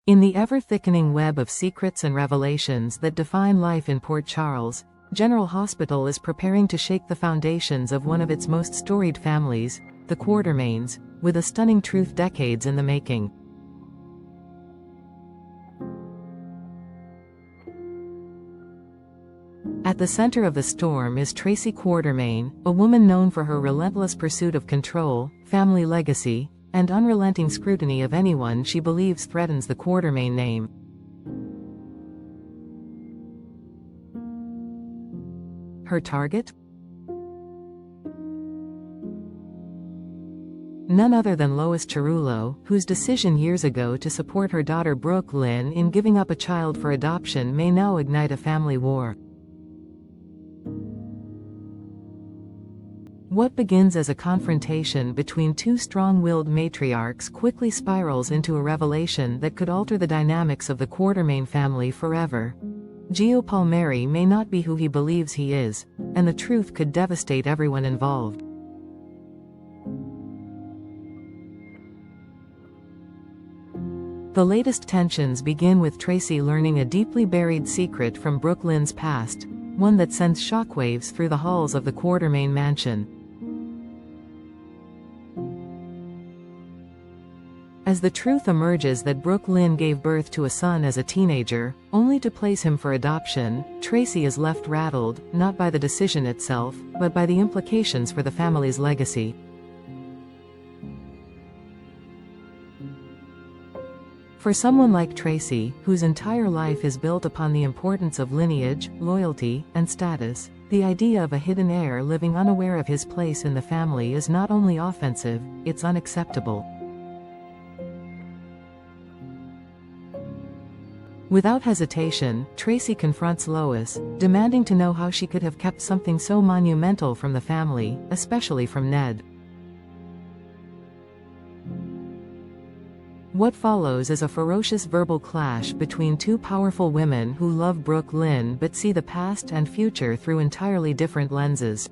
In the ever-thickening web of secrets and revelations that define life in Port Charles, General Hospital is preparing to shake the foundations of one of its most storied families, the Quartermaines, with a stunning truth decades in the making. At the center of the storm is Tracy Quartermaine, a woman known for her relentless pursuit of control, family legacy, and unrelenting scrutiny of anyone she believes threatens the Quartermaine name. Her target? None other than Lois Cerullo, whose decision years ago to support her daughter Brook in giving up a child for adoption may now ignite a family war. What begins as a confrontation between two strong-willed matriarchs quickly spirals into a revelation that could alter the dynamics of the Quartermaine family forever. Gio Palmieri may not be who he believes he is, and the truth could devastate everyone involved. The latest tensions begin with Tracy learning a deeply buried secret from Brook's past, one that sends shockwaves through the halls of the Quartermaine mansion. As the truth emerges that Brook gave birth to a son as a teenager, only to place him for adoption, Tracy is left rattled, not by the decision itself, but by the implications for the family's legacy. For someone like Tracy, whose entire life is built upon the importance of lineage, loyalty, and status, the idea of a hidden heir living unaware of his place in the family is not only offensive, it's unacceptable. Without hesitation, Tracy confronts Lois, demanding to know how she could have kept something so monumental from the family, especially from Ned. What follows is a ferocious verbal clash between two powerful women who love Brook but see the past and future through entirely different lenses.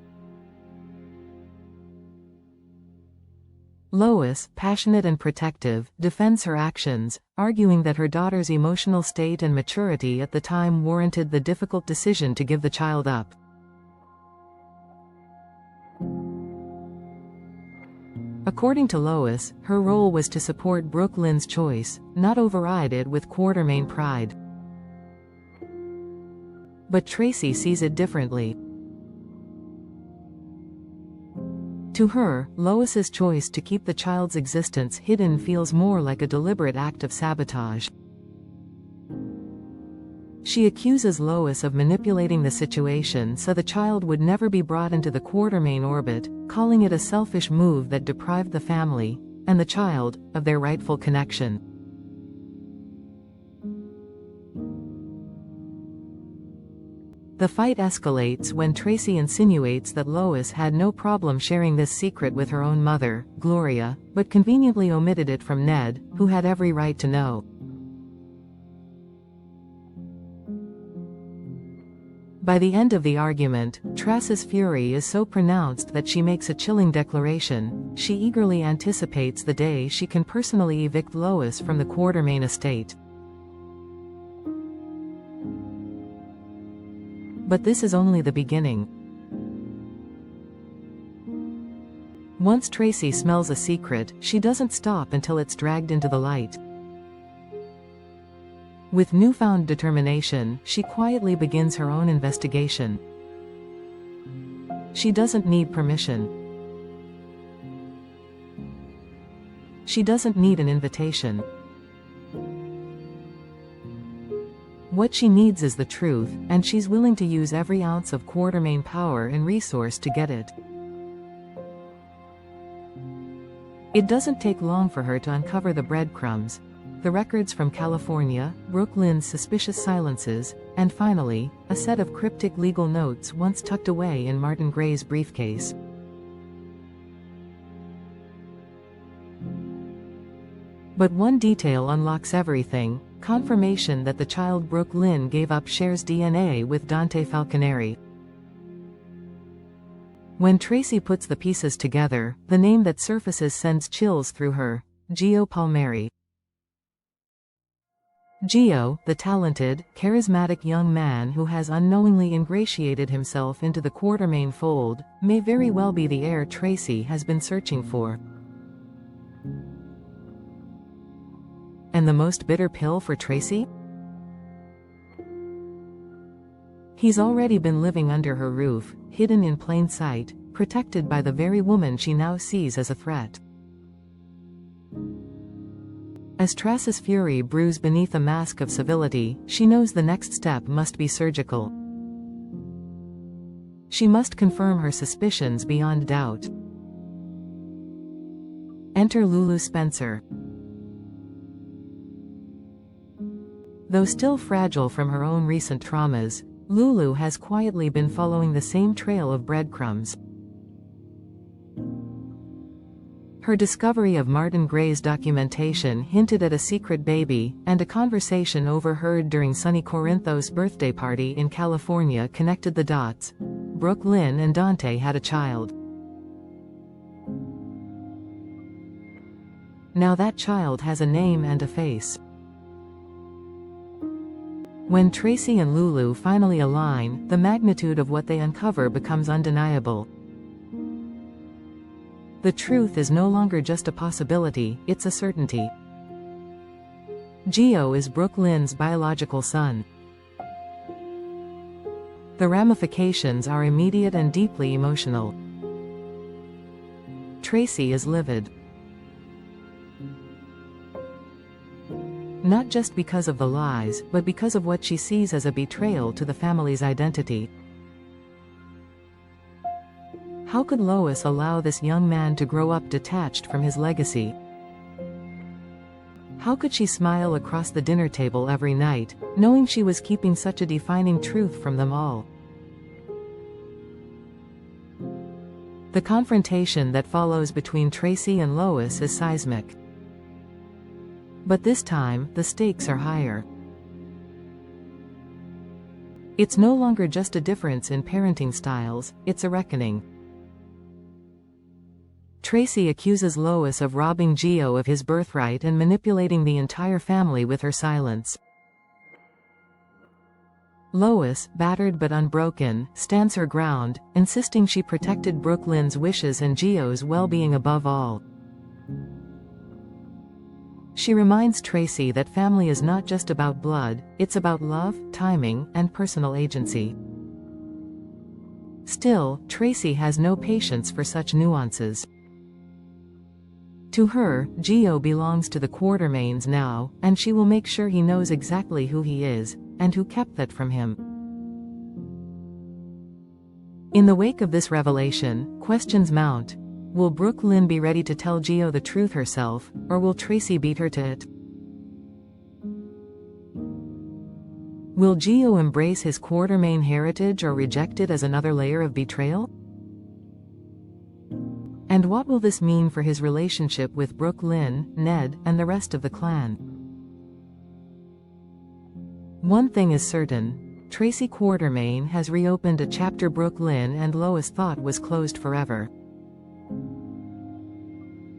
Lois, passionate and protective, defends her actions, arguing that her daughter's emotional state and maturity at the time warranted the difficult decision to give the child up. According to Lois, her role was to support Brook's choice, not override it with Quartermaine pride. But Tracy sees it differently. To her, Lois's choice to keep the child's existence hidden feels more like a deliberate act of sabotage. She accuses Lois of manipulating the situation so the child would never be brought into the Quartermaine orbit, calling it a selfish move that deprived the family, and the child, of their rightful connection. The fight escalates when Tracy insinuates that Lois had no problem sharing this secret with her own mother, Gloria, but conveniently omitted it from Ned, who had every right to know. By the end of the argument, Tracy's fury is so pronounced that she makes a chilling declaration. She eagerly anticipates the day she can personally evict Lois from the Quartermaine estate. But this is only the beginning. Once Tracy smells a secret, she doesn't stop until it's dragged into the light. With newfound determination, she quietly begins her own investigation. She doesn't need permission. She doesn't need an invitation. What she needs is the truth, and she's willing to use every ounce of Quartermaine power and resource to get it. It doesn't take long for her to uncover the breadcrumbs, the records from California, Brook's suspicious silences, and finally, a set of cryptic legal notes once tucked away in Martin Gray's briefcase. But one detail unlocks everything: confirmation that the child Brook gave up shares DNA with Dante Falconeri. When Tracy puts the pieces together, the name that surfaces sends chills through her: Gio Palmieri. Gio, the talented, charismatic young man who has unknowingly ingratiated himself into the Quartermain fold, may very well be the heir Tracy has been searching for. And the most bitter pill for Tracy? He's already been living under her roof, hidden in plain sight, protected by the very woman she now sees as a threat. As Tracy's fury brews beneath a mask of civility, she knows the next step must be surgical. She must confirm her suspicions beyond doubt. Enter Lulu Spencer. Though still fragile from her own recent traumas, Lulu has quietly been following the same trail of breadcrumbs. Her discovery of Martin Gray's documentation hinted at a secret baby, and a conversation overheard during Sonny Corinthos' birthday party in California connected the dots. Brook, Lynn and Dante had a child. Now that child has a name and a face. When Tracy and Lulu finally align, the magnitude of what they uncover becomes undeniable. The truth is no longer just a possibility, it's a certainty. Gio is Brook Lynn's biological son. The ramifications are immediate and deeply emotional. Tracy is livid. Not just because of the lies, but because of what she sees as a betrayal to the family's identity. How could Lois allow this young man to grow up detached from his legacy? How could she smile across the dinner table every night, knowing she was keeping such a defining truth from them all? The confrontation that follows between Tracy and Lois is seismic. But this time, the stakes are higher. It's no longer just a difference in parenting styles, it's a reckoning. Tracy accuses Lois of robbing Gio of his birthright and manipulating the entire family with her silence. Lois, battered but unbroken, stands her ground, insisting she protected Brook Lynn's wishes and Gio's well-being above all. She reminds Tracy that family is not just about blood, it's about love, timing, and personal agency. Still, Tracy has no patience for such nuances. To her, Gio belongs to the Quartermains now, and she will make sure he knows exactly who he is, and who kept that from him. In the wake of this revelation, questions mount. Will Brook Lynn be ready to tell Gio the truth herself, or will Tracy beat her to it? Will Gio embrace his Quartermain heritage or reject it as another layer of betrayal? And what will this mean for his relationship with Brook Lynn, Ned, and the rest of the clan? One thing is certain, Tracy Quartermain has reopened a chapter Brook Lynn and Lois thought was closed forever.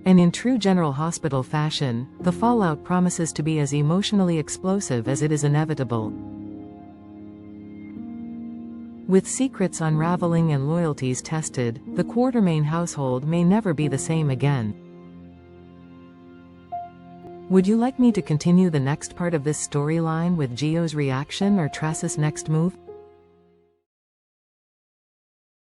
And in true General Hospital fashion, the fallout promises to be as emotionally explosive as it is inevitable. With secrets unraveling and loyalties tested, the Quartermain household may never be the same again. Would you like me to continue the next part of this storyline with Gio's reaction or Tracy's next move?